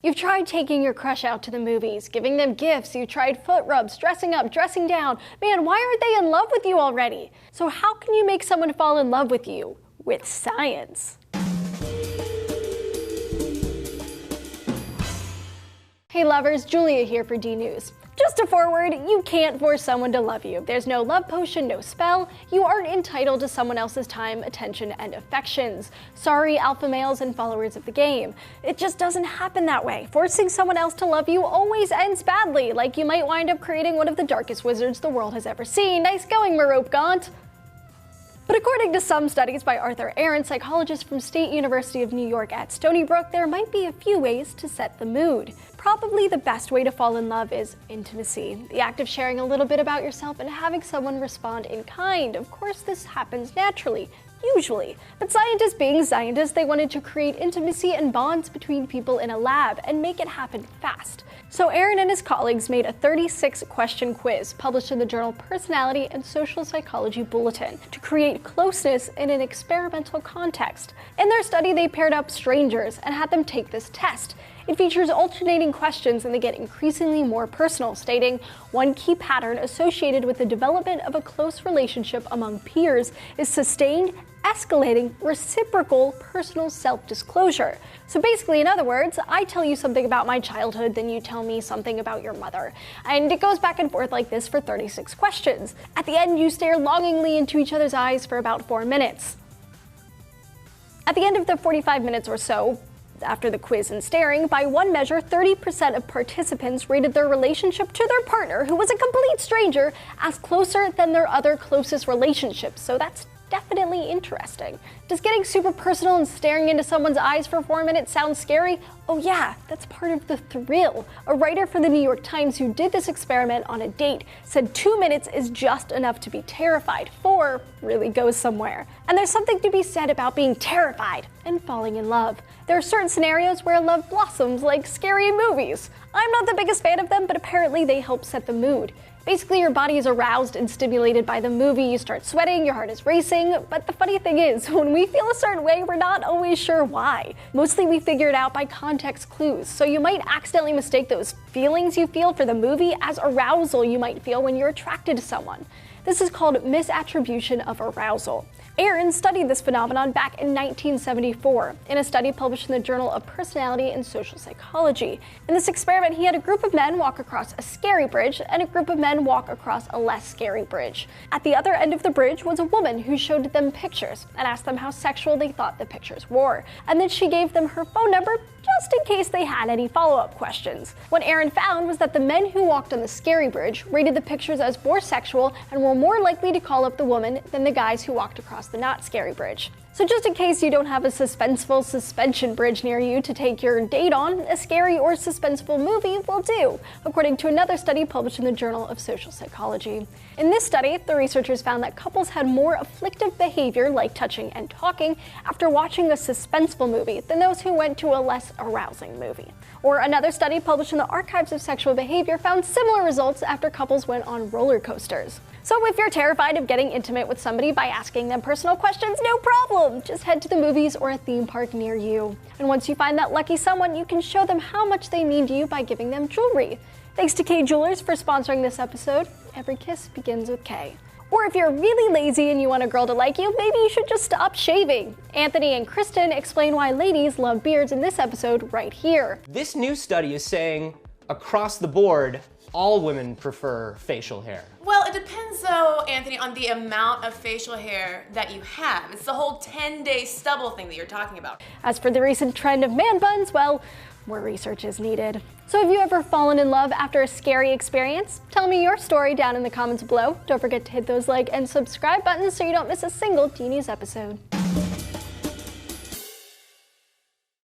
You've tried taking your crush out to the movies, giving them gifts, you tried foot rubs, dressing up, dressing down. Man, why aren't they in love with you already? So how can you make someone fall in love with you? With science. Hey lovers, Julia here for D-News. Just a forward, you can't force someone to love you. There's no love potion, no spell. You aren't entitled to someone else's time, attention, and affections. Sorry, alpha males and followers of the game. It just doesn't happen that way. Forcing someone else to love you always ends badly, like you might wind up creating one of the darkest wizards the world has ever seen. Nice going, Merope Gaunt. But according to some studies by Arthur Aaron, psychologist from State University of New York at Stony Brook, there might be a few ways to set the mood. Probably the best way to fall in love is intimacy, the act of sharing a little bit about yourself and having someone respond in kind. Of course, this happens naturally, usually. But scientists being scientists, they wanted to create intimacy and bonds between people in a lab and make it happen fast. So Aaron and his colleagues made a 36-question quiz published in the journal Personality and Social Psychology Bulletin to create closeness in an experimental context. In their study, they paired up strangers and had them take this test. It features alternating questions and they get increasingly more personal, stating, "One key pattern associated with the development of a close relationship among peers is sustained, escalating, reciprocal personal self-disclosure." So basically, in other words, I tell you something about my childhood, then you tell me something about your mother. And it goes back and forth like this for 36 questions. At the end, you stare longingly into each other's eyes for about 4 minutes. At the end of the 45 minutes or so, after the quiz and staring, by one measure, 30% of participants rated their relationship to their partner, who was a complete stranger, as closer than their other closest relationships. So that's definitely interesting. Does getting super personal and staring into someone's eyes for 4 minutes sound scary? Oh yeah, that's part of the thrill. A writer for the New York Times who did this experiment on a date said 2 minutes is just enough to be terrified. 4 really goes somewhere. And there's something to be said about being terrified and falling in love. There are certain scenarios where love blossoms, like scary movies. I'm not the biggest fan of them, but apparently they help set the mood. Basically, your body is aroused and stimulated by the movie, you start sweating, your heart is racing, but the funny thing is, when we feel a certain way, we're not always sure why. Mostly we figure it out by context clues, so you might accidentally mistake those feelings you feel for the movie as arousal you might feel when you're attracted to someone. This is called misattribution of arousal. Aaron studied this phenomenon back in 1974 in a study published in the Journal of Personality and Social Psychology. In this experiment, he had a group of men walk across a scary bridge and a group of men walk across a less scary bridge. At the other end of the bridge was a woman who showed them pictures and asked them how sexual they thought the pictures were. And then she gave them her phone number just in case they had any follow-up questions. What Aaron found was that the men who walked on the scary bridge rated the pictures as more sexual and were more likely to call up the woman than the guys who walked across the not scary bridge. So just in case you don't have a suspenseful suspension bridge near you to take your date on, a scary or suspenseful movie will do, according to another study published in the Journal of Social Psychology. In this study, the researchers found that couples had more afflictive behavior, like touching and talking, after watching a suspenseful movie than those who went to a less arousing movie. Or another study published in the Archives of Sexual Behavior found similar results after couples went on roller coasters. So if you're terrified of getting intimate with somebody by asking them personal questions, no problem! Just head to the movies or a theme park near you. And once you find that lucky someone, you can show them how much they mean to you by giving them jewelry. Thanks to K Jewelers for sponsoring this episode. Every kiss begins with K. Or if you're really lazy and you want a girl to like you, maybe you should just stop shaving. Anthony and Kristen explain why ladies love beards in this episode right here. This new study is saying, across the board, all women prefer facial hair. Well, it depends though, Anthony, on the amount of facial hair that you have. It's the whole 10-day stubble thing that you're talking about. As for the recent trend of man buns, well, more research is needed. So have you ever fallen in love after a scary experience? Tell me your story down in the comments below. Don't forget to hit those like and subscribe buttons so you don't miss a single D-News episode.